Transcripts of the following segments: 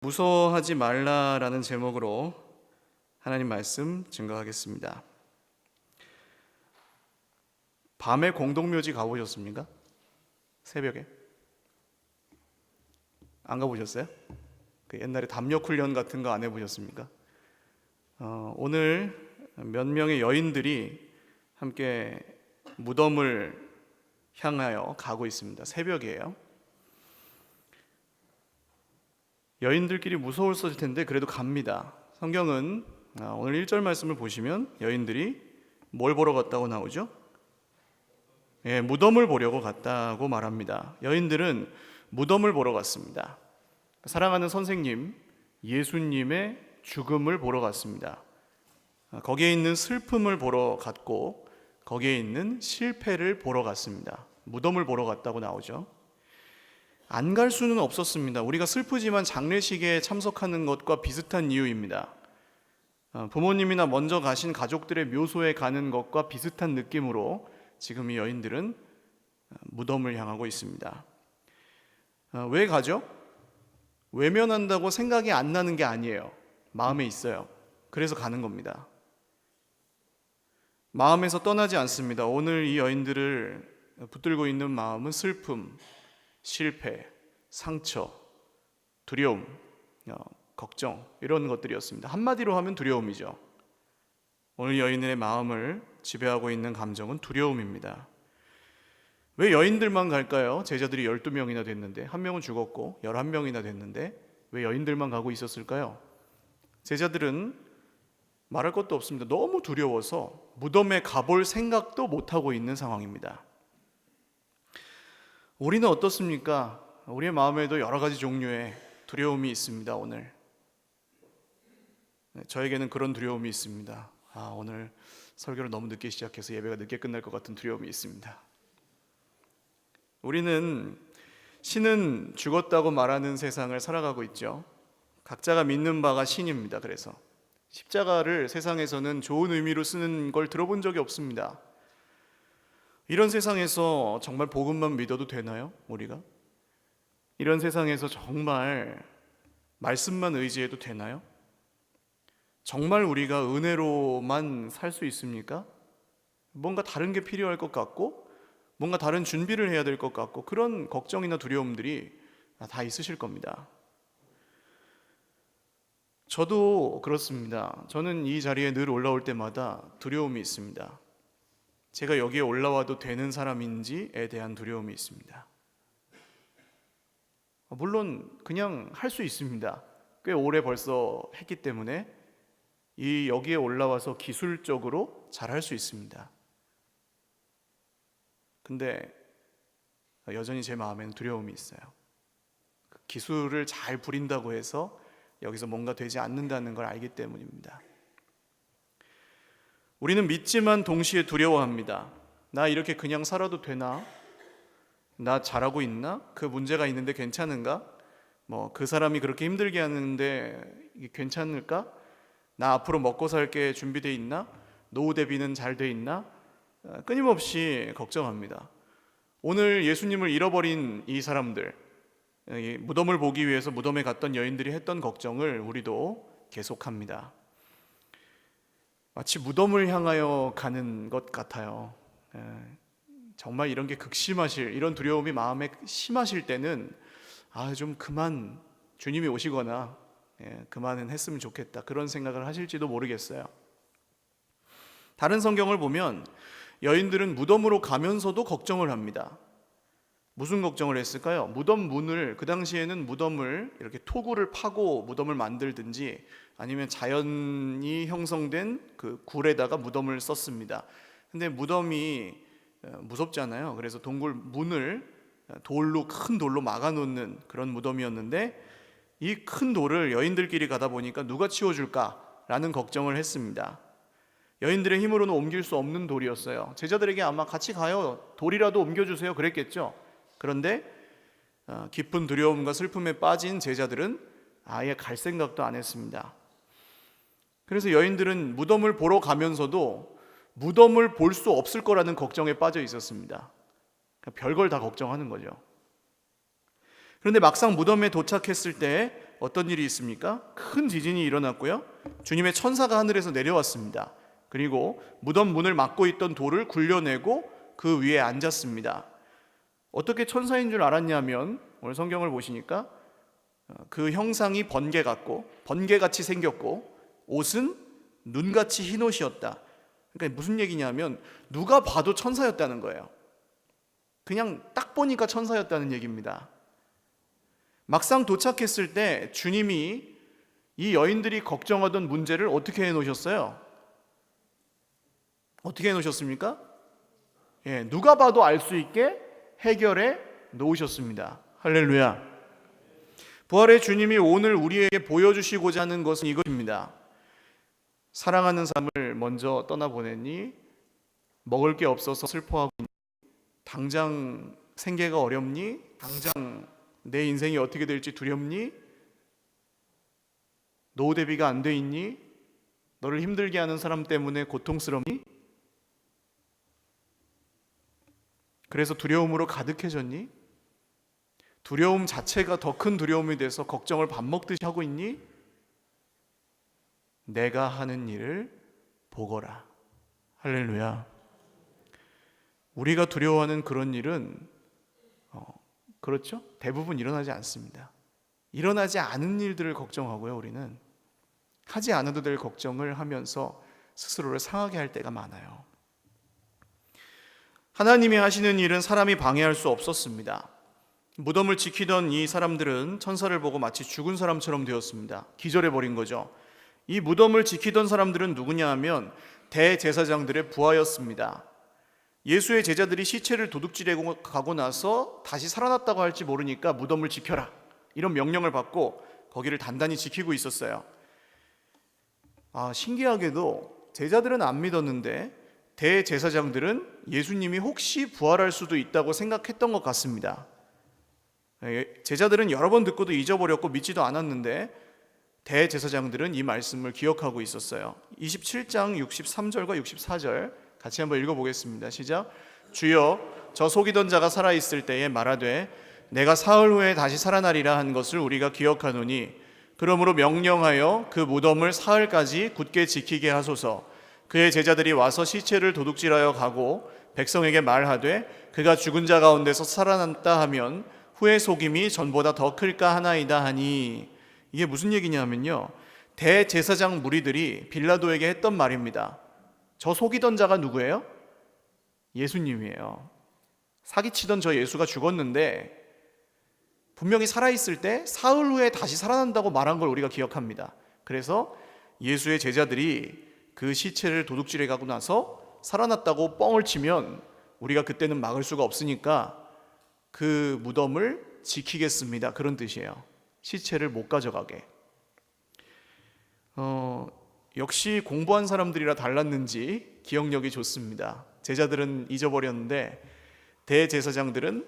무서워하지 말라라는 제목으로 하나님 말씀 증거하겠습니다. 밤에 공동묘지 가보셨습니까? 새벽에? 안 가보셨어요? 그 옛날에 담력 훈련 같은 거 안 해보셨습니까? 오늘 몇 명의 여인들이 함께 무덤을 향하여 가고 있습니다. 새벽이에요. 여인들끼리 무서웠을 텐데 그래도 갑니다. 성경은 오늘 1절 말씀을 보시면 여인들이 뭘 보러 갔다고 나오죠? 무덤을 보려고 갔다고 말합니다. 여인들은 무덤을 보러 갔습니다. 사랑하는 선생님, 예수님의 죽음을 보러 갔습니다. 거기에 있는 슬픔을 보러 갔고 거기에 있는 실패를 보러 갔습니다. 무덤을 보러 갔다고 나오죠. 안 갈 수는 없었습니다. 우리가 슬프지만 장례식에 참석하는 것과 비슷한 이유입니다. 부모님이나 먼저 가신 가족들의 묘소에 가는 것과 비슷한 느낌으로 지금 이 여인들은 무덤을 향하고 있습니다. 왜 가죠? 외면한다고 생각이 안 나는 게 아니에요. 마음에 있어요. 그래서 가는 겁니다. 마음에서 떠나지 않습니다. 오늘 이 여인들을 붙들고 있는 마음은 슬픔, 실패, 상처, 두려움, 걱정 이런 것들이었습니다. 한마디로 하면 두려움이죠. 오늘 여인들의 마음을 지배하고 있는 감정은 두려움입니다. 왜 여인들만 갈까요? 제자들이 12명이나 됐는데 한 명은 죽었고 11명이나 됐는데 왜 여인들만 가고 있었을까요? 제자들은 말할 것도 없습니다. 너무 두려워서 무덤에 가볼 생각도 못하고 있는 상황입니다. 우리는 어떻습니까? 우리의 마음에도 여러 가지 종류의 두려움이 있습니다. 오늘 저에게는 그런 두려움이 있습니다. 오늘 설교를 너무 늦게 시작해서 예배가 늦게 끝날 것 같은 두려움이 있습니다. 우리는 신은 죽었다고 말하는 세상을 살아가고 있죠. 각자가 믿는 바가 신입니다. 그래서 십자가를 세상에서는 좋은 의미로 쓰는 걸 들어본 적이 없습니다. 이런 세상에서 정말 복음만 믿어도 되나요? 우리가? 이런 세상에서 정말 말씀만 의지해도 되나요? 정말 우리가 은혜로만 살 수 있습니까? 뭔가 다른 게 필요할 것 같고 뭔가 다른 준비를 해야 될 것 같고 그런 걱정이나 두려움들이 다 있으실 겁니다. 저도 그렇습니다. 저는 이 자리에 늘 올라올 때마다 두려움이 있습니다. 제가 여기에 올라와도 되는 사람인지에 대한 두려움이 있습니다. 물론 그냥 할 수 있습니다. 꽤 오래 벌써 했기 때문에 여기에 올라와서 기술적으로 잘 할 수 있습니다. 근데 여전히 제 마음에는 두려움이 있어요. 기술을 잘 부린다고 해서 여기서 뭔가 되지 않는다는 걸 알기 때문입니다. 우리는 믿지만 동시에 두려워합니다. 나 이렇게 그냥 살아도 되나? 나 잘하고 있나? 그 문제가 있는데 괜찮은가? 그 사람이 그렇게 힘들게 하는데 이게 괜찮을까? 나 앞으로 먹고 살게 준비돼 있나? 노후 대비는 잘 돼 있나? 끊임없이 걱정합니다. 오늘 예수님을 잃어버린 이 사람들, 무덤을 보기 위해서 무덤에 갔던 여인들이 했던 걱정을 우리도 계속합니다. 마치 무덤을 향하여 가는 것 같아요. 정말 이런 게 극심하실, 이런 두려움이 마음에 심하실 때는 좀 그만 주님이 오시거나 그만은 했으면 좋겠다 그런 생각을 하실지도 모르겠어요. 다른 성경을 보면 여인들은 무덤으로 가면서도 걱정을 합니다. 무슨 걱정을 했을까요? 무덤 문을, 그 당시에는 무덤을 이렇게 토구를 파고 무덤을 만들든지 아니면 자연이 형성된 그 굴에다가 무덤을 썼습니다. 근데 무덤이 무섭잖아요. 그래서 동굴 문을 큰 돌로 막아놓는 그런 무덤이었는데 이 큰 돌을 여인들끼리 가다 보니까 누가 치워줄까라는 걱정을 했습니다. 여인들의 힘으로는 옮길 수 없는 돌이었어요. 제자들에게 아마 같이 가요, 돌이라도 옮겨주세요 그랬겠죠. 그런데 깊은 두려움과 슬픔에 빠진 제자들은 아예 갈 생각도 안 했습니다. 그래서 여인들은 무덤을 보러 가면서도 무덤을 볼 수 없을 거라는 걱정에 빠져 있었습니다. 별걸 다 걱정하는 거죠. 그런데 막상 무덤에 도착했을 때 어떤 일이 있습니까? 큰 지진이 일어났고요. 주님의 천사가 하늘에서 내려왔습니다. 그리고 무덤 문을 막고 있던 돌을 굴려내고 그 위에 앉았습니다. 어떻게 천사인 줄 알았냐면 오늘 성경을 보시니까 그 형상이 번개 같고 번개같이 생겼고 옷은 눈같이 흰 옷이었다. 그러니까 무슨 얘기냐면 누가 봐도 천사였다는 거예요. 그냥 딱 보니까 천사였다는 얘기입니다. 막상 도착했을 때 주님이 이 여인들이 걱정하던 문제를 어떻게 해놓으셨어요? 어떻게 해놓으셨습니까? 누가 봐도 알 수 있게 해결해 놓으셨습니다. 할렐루야. 부활의 주님이 오늘 우리에게 보여주시고자 하는 것은 이것입니다. 사랑하는 삶을 먼저 떠나보냈니? 먹을 게 없어서 슬퍼하고 있니? 당장 생계가 어렵니? 당장 내 인생이 어떻게 될지 두렵니? 노후 대비가 안 돼 있니? 너를 힘들게 하는 사람 때문에 고통스럽니? 그래서 두려움으로 가득해졌니? 두려움 자체가 더 큰 두려움이 돼서 걱정을 밥 먹듯이 하고 있니? 내가 하는 일을 보거라. 할렐루야. 우리가 두려워하는 그런 일은 그렇죠? 대부분 일어나지 않습니다. 일어나지 않은 일들을 걱정하고요. 우리는 하지 않아도 될 걱정을 하면서 스스로를 상하게 할 때가 많아요. 하나님이 하시는 일은 사람이 방해할 수 없었습니다. 무덤을 지키던 이 사람들은 천사를 보고 마치 죽은 사람처럼 되었습니다. 기절해버린 거죠. 이 무덤을 지키던 사람들은 누구냐 하면 대제사장들의 부하였습니다. 예수의 제자들이 시체를 도둑질해 가고 나서 다시 살아났다고 할지 모르니까 무덤을 지켜라, 이런 명령을 받고 거기를 단단히 지키고 있었어요. 신기하게도 제자들은 안 믿었는데 대제사장들은 예수님이 혹시 부활할 수도 있다고 생각했던 것 같습니다. 제자들은 여러 번 듣고도 잊어버렸고 믿지도 않았는데 대제사장들은 이 말씀을 기억하고 있었어요. 27장 63절과 64절 같이 한번 읽어보겠습니다. 시작. 주여, 저 속이던 자가 살아있을 때에 말하되 내가 사흘 후에 다시 살아나리라 한 것을 우리가 기억하노니 그러므로 명령하여 그 무덤을 사흘까지 굳게 지키게 하소서. 그의 제자들이 와서 시체를 도둑질하여 가고 백성에게 말하되 그가 죽은 자 가운데서 살아났다 하면 후의 속임이 전보다 더 클까 하나이다 하니. 이게 무슨 얘기냐면요, 대제사장 무리들이 빌라도에게 했던 말입니다. 저 속이던 자가 누구예요? 예수님이에요. 사기치던 저 예수가 죽었는데 분명히 살아있을 때 사흘 후에 다시 살아난다고 말한 걸 우리가 기억합니다. 그래서 예수의 제자들이 그 시체를 도둑질해 가고 나서 살아났다고 뻥을 치면 우리가 그때는 막을 수가 없으니까 그 무덤을 지키겠습니다, 그런 뜻이에요. 시체를 못 가져가게. 역시 공부한 사람들이라 달랐는지 기억력이 좋습니다. 제자들은 잊어버렸는데 대제사장들은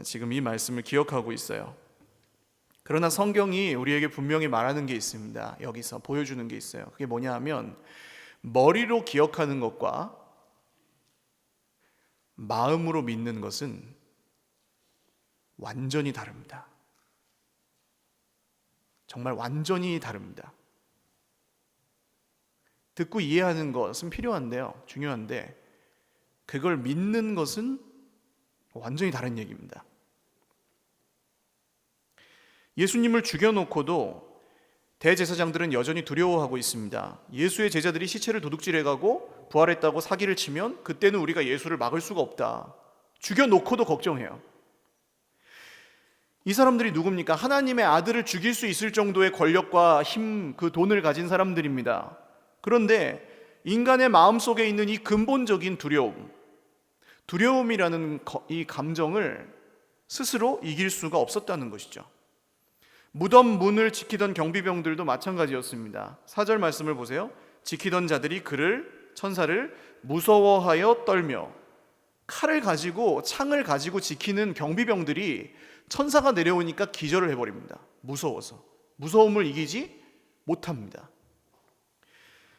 지금 이 말씀을 기억하고 있어요. 그러나 성경이 우리에게 분명히 말하는 게 있습니다. 여기서 보여주는 게 있어요. 그게 뭐냐 하면 머리로 기억하는 것과 마음으로 믿는 것은 완전히 다릅니다. 정말 완전히 다릅니다. 듣고 이해하는 것은 필요한데요, 중요한데 그걸 믿는 것은 완전히 다른 얘기입니다. 예수님을 죽여놓고도 대제사장들은 여전히 두려워하고 있습니다. 예수의 제자들이 시체를 도둑질해가고 부활했다고 사기를 치면 그때는 우리가 예수를 막을 수가 없다. 죽여놓고도 걱정해요. 이 사람들이 누굽니까? 하나님의 아들을 죽일 수 있을 정도의 권력과 힘, 그 돈을 가진 사람들입니다. 그런데 인간의 마음속에 있는 이 근본적인 두려움이라는 이 감정을 스스로 이길 수가 없었다는 것이죠. 무덤 문을 지키던 경비병들도 마찬가지였습니다. 4절 말씀을 보세요. 지키던 자들이 천사를 무서워하여 떨며. 칼을 가지고 창을 가지고 지키는 경비병들이 천사가 내려오니까 기절을 해버립니다. 무서워서. 무서움을 이기지 못합니다.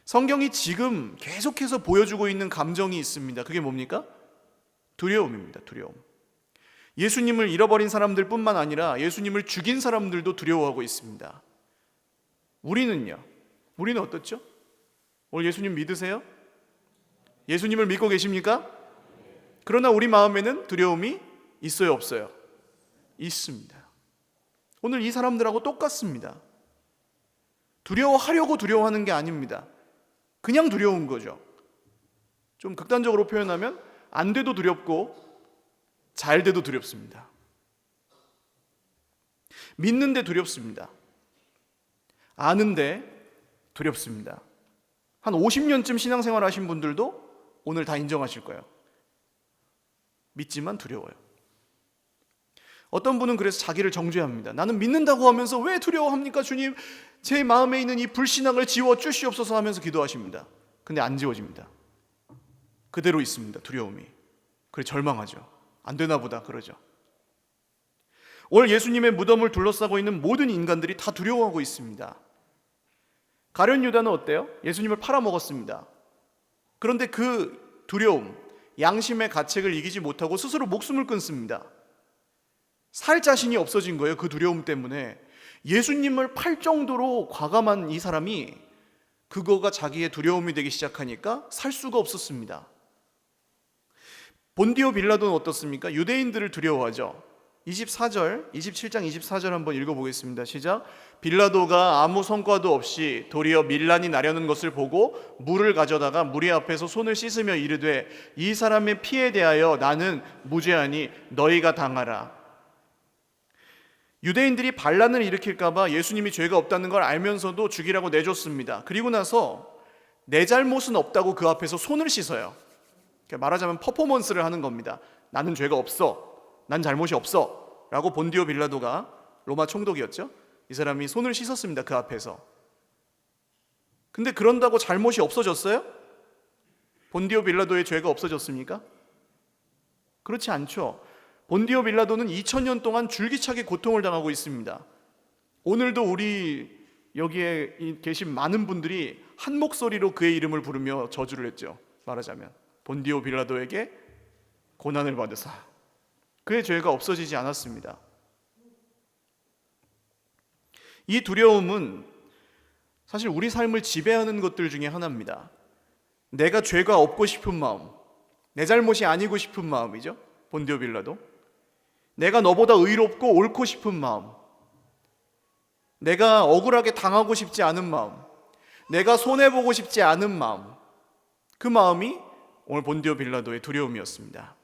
성경이 지금 계속해서 보여주고 있는 감정이 있습니다. 그게 뭡니까? 두려움입니다. 두려움. 예수님을 잃어버린 사람들 뿐만 아니라 예수님을 죽인 사람들도 두려워하고 있습니다. 우리는요? 우리는 어떻죠? 오늘 예수님 믿으세요? 예수님을 믿고 계십니까? 그러나 우리 마음에는 두려움이 있어요, 없어요? 있습니다. 오늘 이 사람들하고 똑같습니다. 두려워하려고 두려워하는 게 아닙니다. 그냥 두려운 거죠. 좀 극단적으로 표현하면 안 돼도 두렵고 잘 돼도 두렵습니다. 믿는데 두렵습니다. 아는데 두렵습니다. 한 50년쯤 신앙생활 하신 분들도 오늘 다 인정하실 거예요. 믿지만 두려워요. 어떤 분은 그래서 자기를 정죄합니다. 나는 믿는다고 하면서 왜 두려워합니까? 주님, 제 마음에 있는 이 불신앙을 지워 주시옵소서 하면서 기도하십니다. 근데 안 지워집니다. 그대로 있습니다. 두려움이. 그래 절망하죠. 안 되나 보다 그러죠. 오늘 예수님의 무덤을 둘러싸고 있는 모든 인간들이 다 두려워하고 있습니다. 가룟 유다는 어때요? 예수님을 팔아먹었습니다. 그런데 그 두려움, 양심의 가책을 이기지 못하고 스스로 목숨을 끊습니다. 살 자신이 없어진 거예요. 그 두려움 때문에. 예수님을 팔 정도로 과감한 이 사람이 그거가 자기의 두려움이 되기 시작하니까 살 수가 없었습니다. 본디오 빌라도는 어떻습니까? 유대인들을 두려워하죠. 27장 24절 한번 읽어보겠습니다. 시작. 빌라도가 아무 성과도 없이 도리어 밀란이 나려는 것을 보고 물을 가져다가 무리 앞에서 손을 씻으며 이르되 이 사람의 피에 대하여 나는 무죄하니 너희가 당하라. 유대인들이 반란을 일으킬까봐 예수님이 죄가 없다는 걸 알면서도 죽이라고 내줬습니다. 그리고 나서 내 잘못은 없다고 그 앞에서 손을 씻어요. 말하자면 퍼포먼스를 하는 겁니다. 나는 죄가 없어. 난 잘못이 없어. 라고 본디오 빌라도가, 로마 총독이었죠. 이 사람이 손을 씻었습니다. 그 앞에서. 근데 그런다고 잘못이 없어졌어요? 본디오 빌라도의 죄가 없어졌습니까? 그렇지 않죠. 본디오 빌라도는 2000년 동안 줄기차게 고통을 당하고 있습니다. 오늘도 우리 여기에 계신 많은 분들이 한 목소리로 그의 이름을 부르며 저주를 했죠. 말하자면 본디오 빌라도에게 고난을 받으사. 그의 죄가 없어지지 않았습니다. 이 두려움은 사실 우리 삶을 지배하는 것들 중에 하나입니다. 내가 죄가 없고 싶은 마음, 내 잘못이 아니고 싶은 마음이죠. 본디오 빌라도. 내가 너보다 의롭고 옳고 싶은 마음, 내가 억울하게 당하고 싶지 않은 마음, 내가 손해보고 싶지 않은 마음, 그 마음이 오늘 본디오 빌라도의 두려움이었습니다.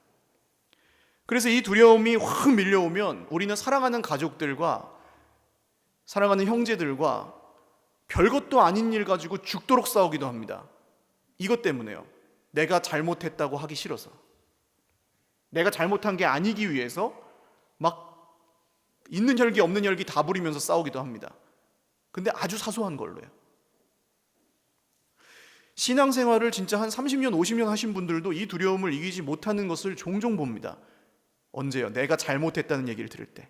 그래서 이 두려움이 확 밀려오면 우리는 사랑하는 가족들과 사랑하는 형제들과 별것도 아닌 일 가지고 죽도록 싸우기도 합니다. 이것 때문에요. 내가 잘못했다고 하기 싫어서, 내가 잘못한 게 아니기 위해서 막 있는 혈기 없는 혈기 다 부리면서 싸우기도 합니다. 근데 아주 사소한 걸로요. 신앙생활을 진짜 한 30년 50년 하신 분들도 이 두려움을 이기지 못하는 것을 종종 봅니다. 언제요? 내가 잘못했다는 얘기를 들을 때.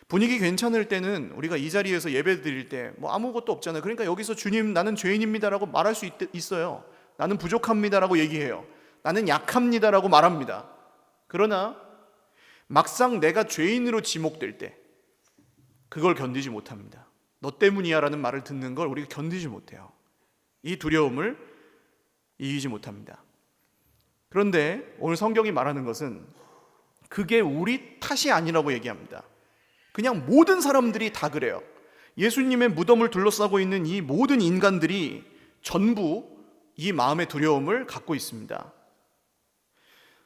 분위기 괜찮을 때는 우리가 이 자리에서 예배 드릴 때 뭐 아무것도 없잖아요. 그러니까 여기서 주님 나는 죄인입니다라고 말할 수 있어요. 나는 부족합니다라고 얘기해요. 나는 약합니다라고 말합니다. 그러나 막상 내가 죄인으로 지목될 때 그걸 견디지 못합니다. 너 때문이야 라는 말을 듣는 걸 우리가 견디지 못해요. 이 두려움을 이기지 못합니다. 그런데 오늘 성경이 말하는 것은 그게 우리 탓이 아니라고 얘기합니다. 그냥 모든 사람들이 다 그래요. 예수님의 무덤을 둘러싸고 있는 이 모든 인간들이 전부 이 마음의 두려움을 갖고 있습니다.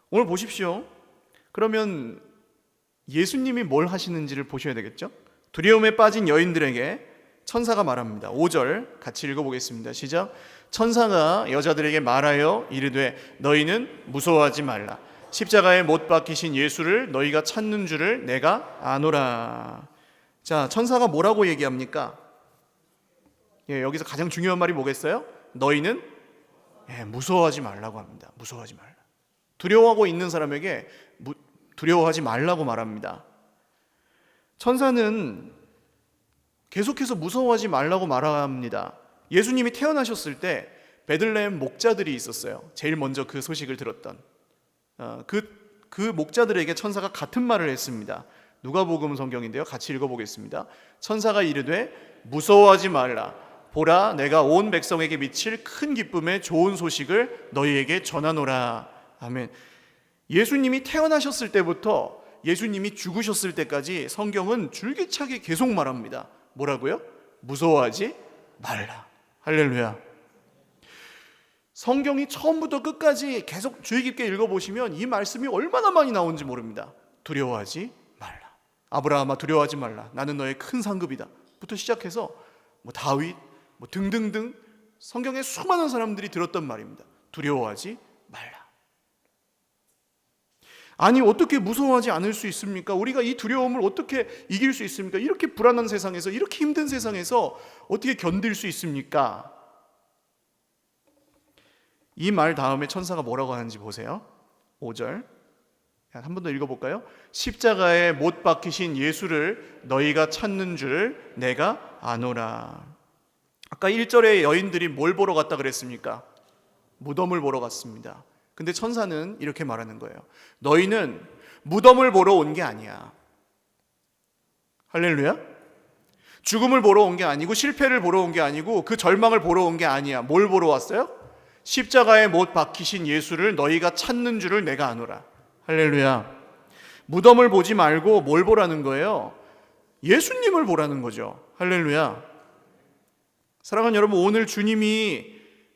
오늘 보십시오. 그러면 예수님이 뭘 하시는지를 보셔야 되겠죠? 두려움에 빠진 여인들에게 천사가 말합니다. 5절 같이 읽어보겠습니다. 시작. 천사가 여자들에게 말하여 이르되 너희는 무서워하지 말라. 십자가에 못 박히신 예수를 너희가 찾는 줄을 내가 아노라. 자, 천사가 뭐라고 얘기합니까? 여기서 가장 중요한 말이 뭐겠어요? 너희는 무서워하지 말라고 합니다. 무서워하지 말라. 두려워하고 있는 사람에게 두려워하지 말라고 말합니다. 천사는 계속해서 무서워하지 말라고 말합니다. 예수님이 태어나셨을 때 베들레헴 목자들이 있었어요. 제일 먼저 그 소식을 들었던 그 목자들에게 천사가 같은 말을 했습니다. 누가복음 성경인데요. 같이 읽어보겠습니다. 천사가 이르되 무서워하지 말라. 보라, 내가 온 백성에게 미칠 큰 기쁨의 좋은 소식을 너희에게 전하노라. 아멘. 예수님이 태어나셨을 때부터 예수님이 죽으셨을 때까지 성경은 줄기차게 계속 말합니다. 뭐라고요? 무서워하지 말라. 할렐루야. 성경이 처음부터 끝까지 계속 주의 깊게 읽어보시면 이 말씀이 얼마나 많이 나오는지 모릅니다. 두려워하지 말라. 아브라함아, 두려워하지 말라. 나는 너의 큰 상급이다 부터 시작해서 다윗 등등등 성경에 수많은 사람들이 들었던 말입니다. 두려워하지 말라. 아니, 어떻게 무서워하지 않을 수 있습니까? 우리가 이 두려움을 어떻게 이길 수 있습니까? 이렇게 불안한 세상에서, 이렇게 힘든 세상에서 어떻게 견딜 수 있습니까? 이 말 다음에 천사가 뭐라고 하는지 보세요. 5절 한 번 더 읽어볼까요? 십자가에 못 박히신 예수를 너희가 찾는 줄 내가 아노라. 아까 1절에 여인들이 뭘 보러 갔다 그랬습니까? 무덤을 보러 갔습니다. 근데 천사는 이렇게 말하는 거예요. 너희는 무덤을 보러 온 게 아니야. 할렐루야. 죽음을 보러 온 게 아니고 실패를 보러 온 게 아니고 그 절망을 보러 온 게 아니야. 뭘 보러 왔어요? 십자가에 못 박히신 예수를 너희가 찾는 줄을 내가 아노라. 할렐루야. 무덤을 보지 말고 뭘 보라는 거예요? 예수님을 보라는 거죠. 할렐루야. 사랑하는 여러분, 오늘 주님이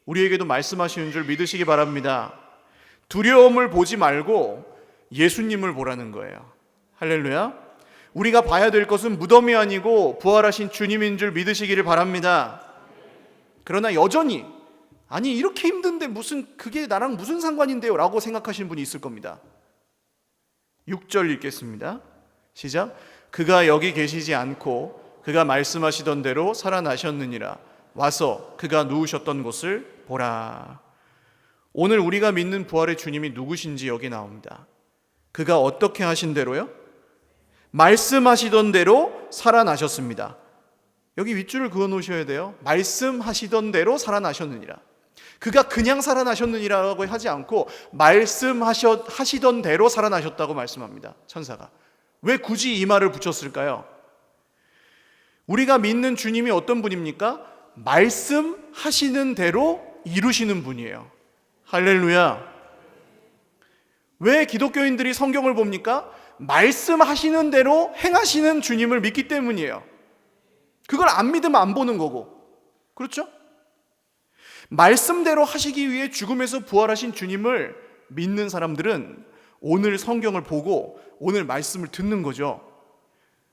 우리에게도 말씀하시는 줄 믿으시기 바랍니다. 두려움을 보지 말고 예수님을 보라는 거예요. 할렐루야. 우리가 봐야 될 것은 무덤이 아니고 부활하신 주님인 줄 믿으시기를 바랍니다. 그러나 여전히 아니, 이렇게 힘든데 그게 나랑 무슨 상관인데요? 라고 생각하시는 분이 있을 겁니다. 6절 읽겠습니다. 시작. 그가 여기 계시지 않고 그가 말씀하시던 대로 살아나셨느니라. 와서 그가 누우셨던 곳을 보라. 오늘 우리가 믿는 부활의 주님이 누구신지 여기 나옵니다. 그가 어떻게 하신 대로요? 말씀하시던 대로 살아나셨습니다. 여기 윗줄을 그어 놓으셔야 돼요. 말씀하시던 대로 살아나셨느니라. 그가 그냥 살아나셨느니라고 하지 않고 말씀하시던 대로 살아나셨다고 말씀합니다. 천사가. 왜 굳이 이 말을 붙였을까요? 우리가 믿는 주님이 어떤 분입니까? 말씀하시는 대로 이루시는 분이에요. 할렐루야. 왜 기독교인들이 성경을 봅니까? 말씀하시는 대로 행하시는 주님을 믿기 때문이에요. 그걸 안 믿으면 안 보는 거고. 그렇죠? 말씀대로 하시기 위해 죽음에서 부활하신 주님을 믿는 사람들은 오늘 성경을 보고 오늘 말씀을 듣는 거죠.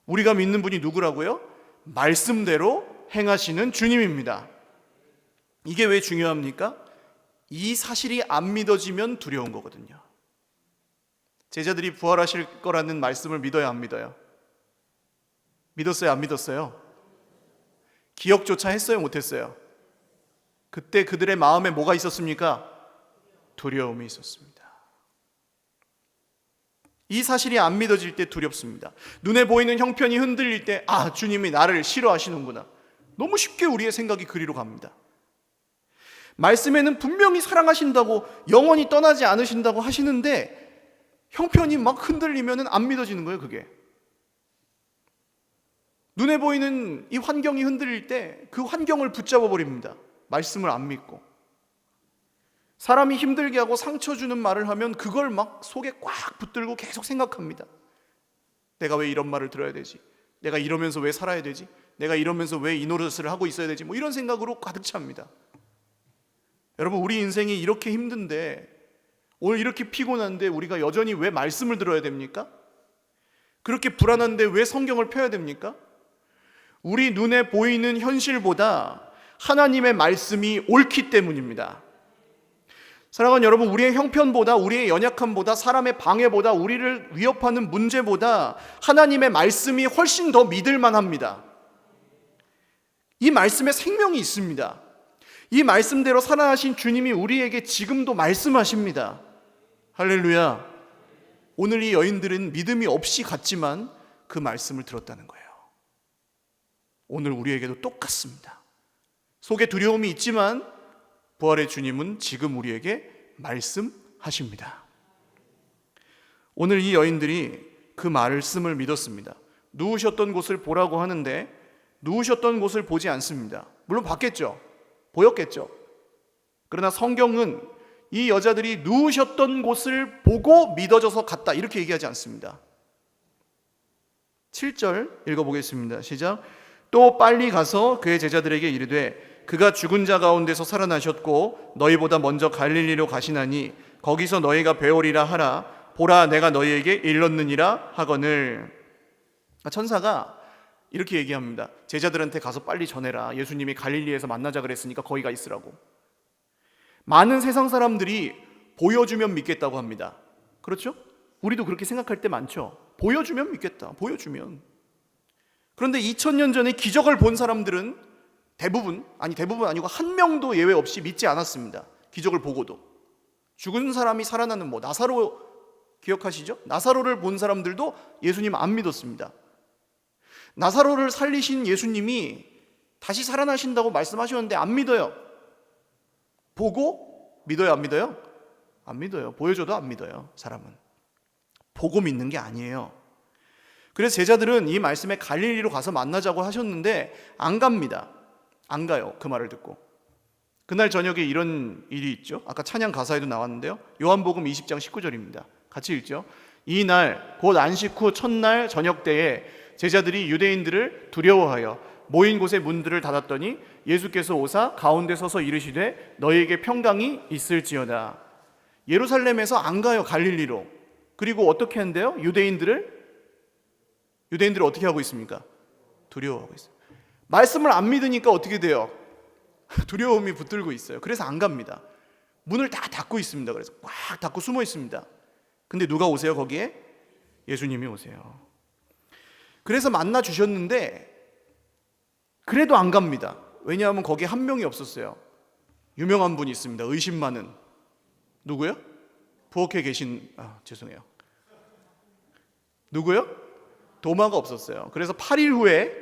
우리가 믿는 분이 누구라고요? 말씀대로 행하시는 주님입니다. 이게 왜 중요합니까? 이 사실이 안 믿어지면 두려운 거거든요. 제자들이 부활하실 거라는 말씀을 믿어요, 안 믿어요? 믿었어요, 안 믿었어요? 기억조차 했어요, 못했어요? 그때 그들의 마음에 뭐가 있었습니까? 두려움이 있었습니다. 이 사실이 안 믿어질 때 두렵습니다. 눈에 보이는 형편이 흔들릴 때 주님이 나를 싫어하시는구나. 너무 쉽게 우리의 생각이 그리로 갑니다. 말씀에는 분명히 사랑하신다고, 영원히 떠나지 않으신다고 하시는데 형편이 막 흔들리면 안 믿어지는 거예요. 그게 눈에 보이는 이 환경이 흔들릴 때 그 환경을 붙잡아 버립니다. 말씀을 안 믿고. 사람이 힘들게 하고 상처 주는 말을 하면 그걸 막 속에 꽉 붙들고 계속 생각합니다. 내가 왜 이런 말을 들어야 되지? 내가 이러면서 왜 살아야 되지? 내가 이러면서 왜 이 노릇을 하고 있어야 되지? 이런 생각으로 가득 찹니다. 여러분, 우리 인생이 이렇게 힘든데, 오늘 이렇게 피곤한데 우리가 여전히 왜 말씀을 들어야 됩니까? 그렇게 불안한데 왜 성경을 펴야 됩니까? 우리 눈에 보이는 현실보다 하나님의 말씀이 옳기 때문입니다. 사랑하는 여러분, 우리의 형편보다, 우리의 연약함보다, 사람의 방해보다, 우리를 위협하는 문제보다 하나님의 말씀이 훨씬 더 믿을 만합니다. 이 말씀에 생명이 있습니다. 이 말씀대로 살아나신 주님이 우리에게 지금도 말씀하십니다. 할렐루야. 오늘 이 여인들은 믿음이 없이 갔지만 그 말씀을 들었다는 거예요. 오늘 우리에게도 똑같습니다. 속에 두려움이 있지만 부활의 주님은 지금 우리에게 말씀하십니다. 오늘 이 여인들이 그 말씀을 믿었습니다. 누우셨던 곳을 보라고 하는데 누우셨던 곳을 보지 않습니다. 물론 봤겠죠. 보였겠죠. 그러나 성경은 이 여자들이 누우셨던 곳을 보고 믿어져서 갔다 이렇게 얘기하지 않습니다. 7절 읽어보겠습니다. 시작. 또 빨리 가서 그의 제자들에게 이르되 그가 죽은 자 가운데서 살아나셨고 너희보다 먼저 갈릴리로 가시나니 거기서 너희가 배우리라 하라. 보라 내가 너희에게 일렀느니라 하거늘. 천사가 이렇게 얘기합니다. 제자들한테 가서 빨리 전해라. 예수님이 갈릴리에서 만나자 그랬으니까 거기 가 있으라고. 많은 세상 사람들이 보여주면 믿겠다고 합니다. 그렇죠? 우리도 그렇게 생각할 때 많죠. 보여주면 믿겠다. 보여주면. 그런데 2000년 전에 기적을 본 사람들은 대부분 아니고 한 명도 예외 없이 믿지 않았습니다. 기적을 보고도. 죽은 사람이 살아나는 나사로 기억하시죠? 나사로를 본 사람들도 예수님 안 믿었습니다. 나사로를 살리신 예수님이 다시 살아나신다고 말씀하셨는데 안 믿어요. 보고 믿어요, 안 믿어요? 안 믿어요. 보여줘도 안 믿어요. 사람은 보고 믿는 게 아니에요. 그래서 제자들은 이 말씀에 갈릴리로 가서 만나자고 하셨는데 안 갑니다. 안 가요. 그 말을 듣고. 그날 저녁에 이런 일이 있죠. 아까 찬양 가사에도 나왔는데요. 요한복음 20장 19절입니다. 같이 읽죠. 이날 곧 안식 후 첫날 저녁 때에 제자들이 유대인들을 두려워하여 모인 곳의 문들을 닫았더니 예수께서 오사 가운데 서서 이르시되 너희에게 평강이 있을지어다. 예루살렘에서 안 가요. 갈릴리로. 그리고 어떻게 한대요? 유대인들을 어떻게 하고 있습니까? 두려워하고 있어요. 말씀을 안 믿으니까 어떻게 돼요? 두려움이 붙들고 있어요. 그래서 안 갑니다. 문을 다 닫고 있습니다. 그래서 꽉 닫고 숨어 있습니다. 근데 누가 오세요? 거기에? 예수님이 오세요. 그래서 만나 주셨는데 그래도 안 갑니다. 왜냐하면 거기에 한 명이 없었어요. 유명한 분이 있습니다. 의심 많은. 누구요? 부엌에 계신 죄송해요. 누구요? 도마가 없었어요. 그래서 8일 후에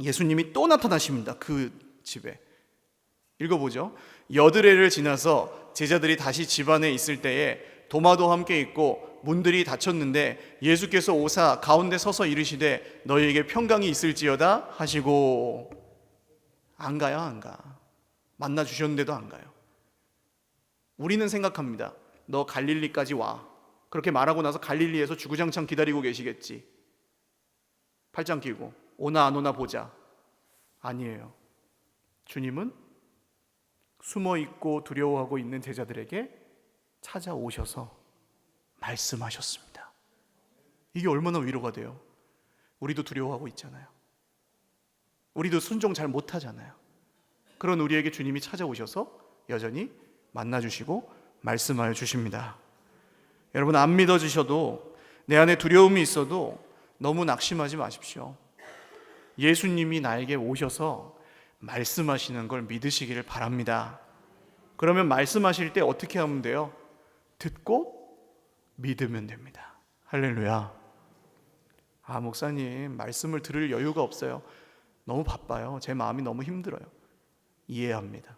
예수님이 또 나타나십니다. 그 집에. 읽어보죠. 여드레를 지나서 제자들이 다시 집 안에 있을 때에 도마도 함께 있고 문들이 닫혔는데 예수께서 오사 가운데 서서 이르시되 너희에게 평강이 있을지어다 하시고 안 가요. 안 가. 만나 주셨는데도 안 가요. 우리는 생각합니다. 너 갈릴리까지 와. 그렇게 말하고 나서 갈릴리에서 주구장창 기다리고 계시겠지. 팔짱 끼고 오나 안 오나 보자. 아니에요. 주님은 숨어있고 두려워하고 있는 제자들에게 찾아오셔서 말씀하셨습니다. 이게 얼마나 위로가 돼요. 우리도 두려워하고 있잖아요. 우리도 순종 잘 못하잖아요. 그런 우리에게 주님이 찾아오셔서 여전히 만나주시고 말씀하여 주십니다. 여러분 안 믿어지셔도 내 안에 두려움이 있어도 너무 낙심하지 마십시오. 예수님이 나에게 오셔서 말씀하시는 걸 믿으시기를 바랍니다. 그러면 말씀하실 때 어떻게 하면 돼요? 듣고 믿으면 됩니다. 할렐루야. 목사님 말씀을 들을 여유가 없어요. 너무 바빠요. 제 마음이 너무 힘들어요. 이해합니다.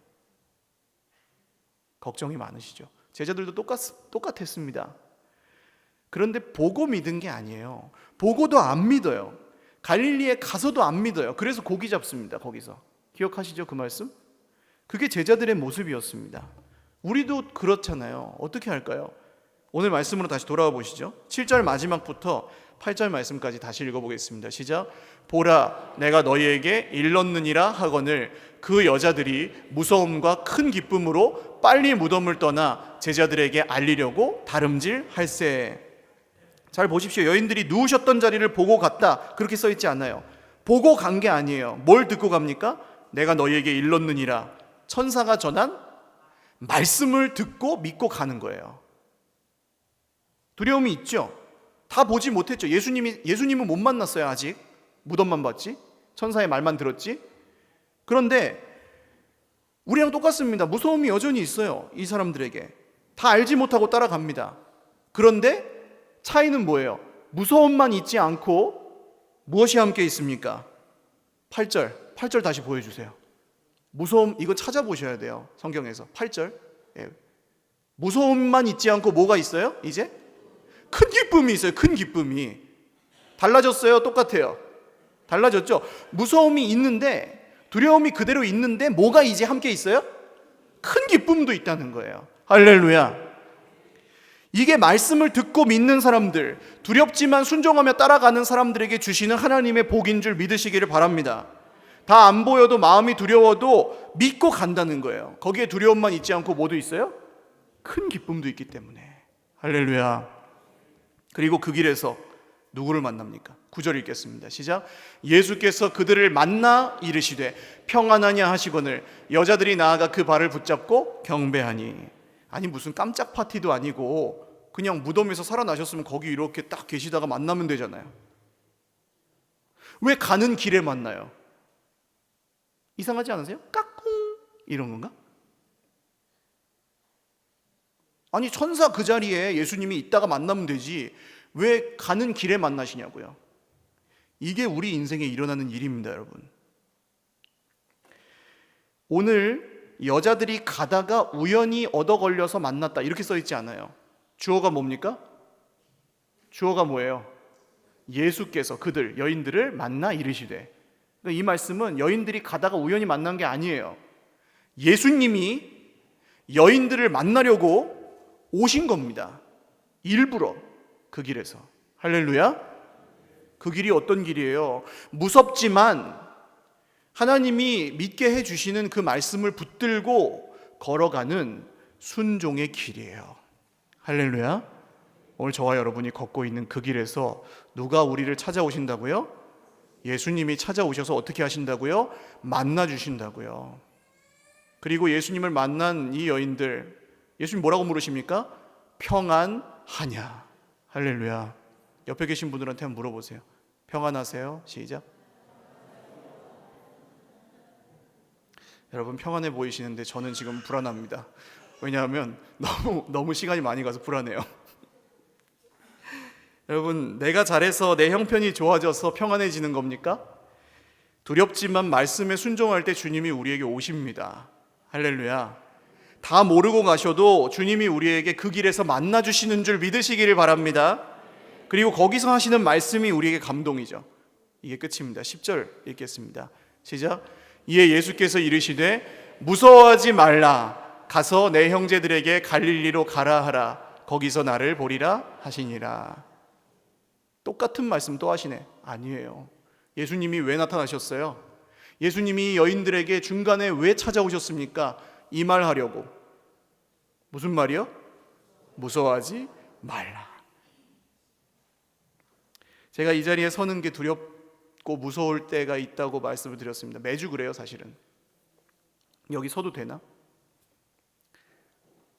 걱정이 많으시죠. 제자들도 똑같았습니다. 그런데 보고 믿은 게 아니에요. 보고도 안 믿어요. 갈릴리에 가서도 안 믿어요. 그래서 고기 잡습니다. 거기서. 기억하시죠? 그 말씀? 그게 제자들의 모습이었습니다. 우리도 그렇잖아요. 어떻게 할까요? 오늘 말씀으로 다시 돌아와 보시죠. 7절 마지막부터 8절 말씀까지 다시 읽어보겠습니다. 시작. 보라 내가 너희에게 일렀느니라 하거늘 그 여자들이 무서움과 큰 기쁨으로 빨리 무덤을 떠나 제자들에게 알리려고 다름질할세. 잘 보십시오. 여인들이 누우셨던 자리를 보고 갔다 그렇게 써있지 않아요. 보고 간 게 아니에요. 뭘 듣고 갑니까? 내가 너희에게 일렀느니라. 천사가 전한 말씀을 듣고 믿고 가는 거예요. 두려움이 있죠. 다 보지 못했죠. 예수님은 못 만났어요. 아직 무덤만 봤지. 천사의 말만 들었지. 그런데 우리랑 똑같습니다. 무서움이 여전히 있어요. 이 사람들에게 다 알지 못하고 따라갑니다. 그런데 차이는 뭐예요? 무서움만 있지 않고 무엇이 함께 있습니까? 8절 다시 보여주세요. 무서움, 이거 찾아보셔야 돼요. 성경에서 8절. 무서움만 있지 않고 뭐가 있어요? 이제 큰 기쁨이 있어요. 큰 기쁨이. 달라졌어요? 똑같아요? 달라졌죠? 무서움이 있는데, 두려움이 그대로 있는데 뭐가 이제 함께 있어요? 큰 기쁨도 있다는 거예요. 할렐루야. 이게 말씀을 듣고 믿는 사람들, 두렵지만 순종하며 따라가는 사람들에게 주시는 하나님의 복인 줄 믿으시기를 바랍니다. 다 안 보여도 마음이 두려워도 믿고 간다는 거예요. 거기에 두려움만 있지 않고 뭐도 있어요? 큰 기쁨도 있기 때문에. 할렐루야. 그리고 그 길에서 누구를 만납니까? 9절 읽겠습니다. 시작. 예수께서 그들을 만나 이르시되 평안하냐 하시거늘 여자들이 나아가 그 발을 붙잡고 경배하니. 아니 무슨 깜짝 파티도 아니고 그냥 무덤에서 살아나셨으면 거기 이렇게 딱 계시다가 만나면 되잖아요. 왜 가는 길에 만나요? 이상하지 않으세요? 까꿍 이런 건가? 아니 천사 그 자리에 예수님이 있다가 만나면 되지 왜 가는 길에 만나시냐고요. 이게 우리 인생에 일어나는 일입니다, 여러분. 오늘 여자들이 가다가 우연히 얻어 걸려서 만났다 이렇게 써 있지 않아요. 주어가 뭡니까? 주어가 뭐예요? 예수께서 그들 여인들을 만나 이르시되. 이 말씀은 여인들이 가다가 우연히 만난 게 아니에요. 예수님이 여인들을 만나려고 오신 겁니다. 일부러 그 길에서. 할렐루야. 그 길이 어떤 길이에요? 무섭지만 하나님이 믿게 해주시는 그 말씀을 붙들고 걸어가는 순종의 길이에요. 할렐루야. 오늘 저와 여러분이 걷고 있는 그 길에서 누가 우리를 찾아오신다고요? 예수님이 찾아오셔서 어떻게 하신다고요? 만나주신다고요. 그리고 예수님을 만난 이 여인들, 예수님 뭐라고 물으십니까? 평안하냐? 할렐루야. 옆에 계신 분들한테 한번 물어보세요. 평안하세요? 시작. 여러분 평안해 보이시는데 저는 지금 불안합니다. 왜냐하면 너무 시간이 많이 가서 불안해요. 여러분 내가 잘해서 내 형편이 좋아져서 평안해지는 겁니까? 두렵지만 말씀에 순종할 때 주님이 우리에게 오십니다. 할렐루야. 다 모르고 가셔도 주님이 우리에게 그 길에서 만나주시는 줄 믿으시기를 바랍니다. 그리고 거기서 하시는 말씀이 우리에게 감동이죠. 이게 끝입니다. 10절 읽겠습니다. 시작. 이에 예수께서 이르시되 무서워하지 말라. 가서 내 형제들에게 갈릴리로 가라 하라. 거기서 나를 보리라 하시니라. 똑같은 말씀 또 하시네. 아니에요. 예수님이 왜 나타나셨어요? 예수님이 여인들에게 중간에 왜 찾아오셨습니까? 이 말 하려고. 무슨 말이요? 무서워하지 말라. 제가 이 자리에 서는 게 두렵고 무서울 때가 있다고 말씀을 드렸습니다. 매주 그래요, 사실은. 여기 서도 되나?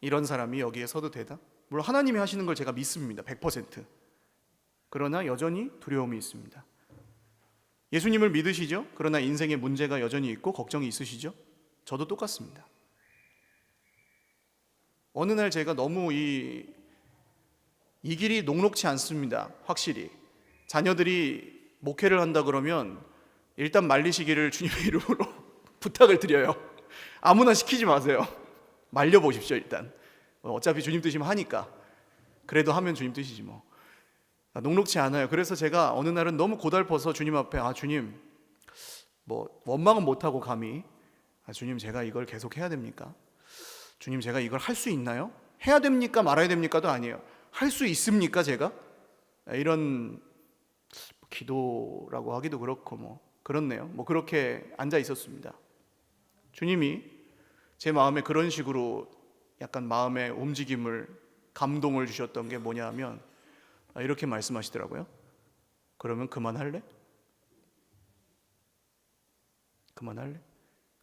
이런 사람이 여기에 서도 되나? 물론 하나님이 하시는 걸 제가 믿습니다. 100%. 그러나 여전히 두려움이 있습니다. 예수님을 믿으시죠? 그러나 인생에 문제가 여전히 있고 걱정이 있으시죠? 저도 똑같습니다. 어느 날 제가 너무 이 길이 녹록치 않습니다. 확실히. 자녀들이 목회를 한다 그러면 일단 말리시기를 주님의 이름으로 부탁을 드려요. 아무나 시키지 마세요. 말려보십시오 일단. 어차피 주님 뜻이면 하니까. 그래도 하면 주님 뜻이지 뭐. 녹록치 않아요. 그래서 제가 어느 날은 너무 고달퍼서 주님 앞에 주님 뭐 원망은 못하고 감히 주님 제가 이걸 계속 해야 됩니까? 주님 제가 이걸 할 수 있나요? 해야 됩니까? 말아야 됩니까도 아니에요. 할 수 있습니까 제가? 이런 기도라고 하기도 그렇고 뭐 그렇네요. 뭐 그렇게 앉아 있었습니다. 주님이 제 마음에 그런 식으로 약간 마음의 움직임을 감동을 주셨던 게 뭐냐 하면 이렇게 말씀하시더라고요. 그러면 그만할래? 그만할래?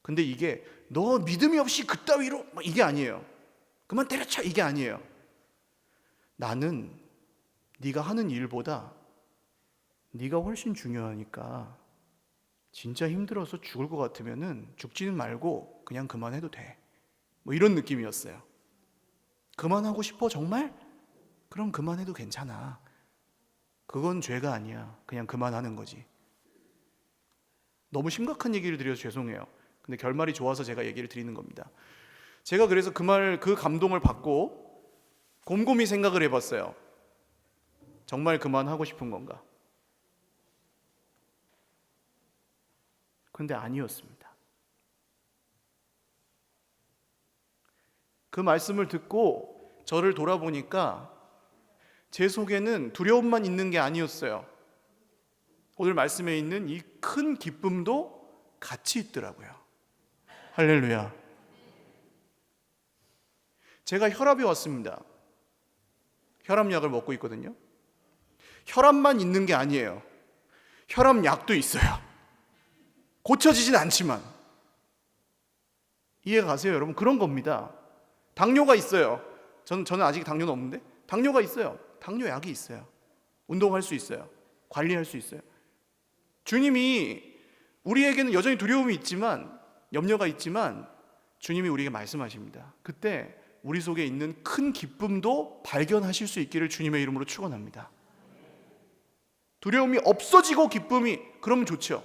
근데 이게 너 믿음이 없이 그따위로 이게 아니에요. 그만 때려쳐 이게 아니에요. 나는 네가 하는 일보다 네가 훨씬 중요하니까 진짜 힘들어서 죽을 것 같으면은 죽지는 말고 그냥 그만해도 돼. 뭐 이런 느낌이었어요. 그만하고 싶어 정말? 그럼 그만해도 괜찮아. 그건 죄가 아니야. 그냥 그만하는 거지. 너무 심각한 얘기를 드려서 죄송해요. 근데 결말이 좋아서 제가 얘기를 드리는 겁니다. 제가 그래서 그 감동을 받고 곰곰이 생각을 해봤어요. 정말 그만하고 싶은 건가? 그런데 아니었습니다. 그 말씀을 듣고 저를 돌아보니까 제 속에는 두려움만 있는 게 아니었어요. 오늘 말씀에 있는 이 큰 기쁨도 같이 있더라고요. 할렐루야. 제가 혈압이 왔습니다. 혈압약을 먹고 있거든요. 혈압만 있는 게 아니에요. 혈압약도 있어요. 고쳐지진 않지만. 이해가 가세요, 여러분? 그런 겁니다. 당뇨가 있어요. 저는 아직 당뇨는 없는데 당뇨가 있어요. 당뇨약이 있어요. 운동할 수 있어요. 관리할 수 있어요. 주님이 우리에게는 여전히 두려움이 있지만, 염려가 있지만 주님이 우리에게 말씀하십니다. 그때 우리 속에 있는 큰 기쁨도 발견하실 수 있기를 주님의 이름으로 축원합니다. 두려움이 없어지고 기쁨이, 그러면 좋죠.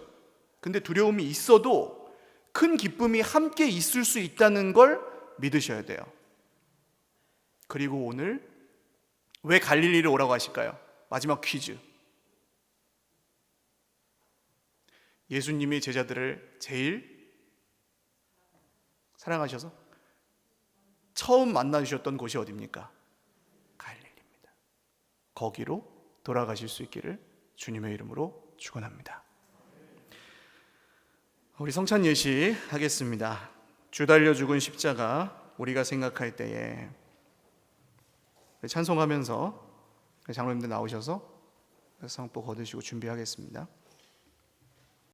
근데 두려움이 있어도 큰 기쁨이 함께 있을 수 있다는 걸 믿으셔야 돼요. 그리고 오늘 왜 갈릴리를 오라고 하실까요? 마지막 퀴즈. 예수님이 제자들을 제일 사랑하셔서 처음 만나주셨던 곳이 어디입니까? 갈릴리입니다. 거기로 돌아가실 수 있기를 주님의 이름으로 축원합니다. 우리 성찬 예시 하겠습니다. 주 달려 죽은 십자가 우리가 생각할 때에 찬송하면서 장로님들 나오셔서 상복 거두시고 준비하겠습니다.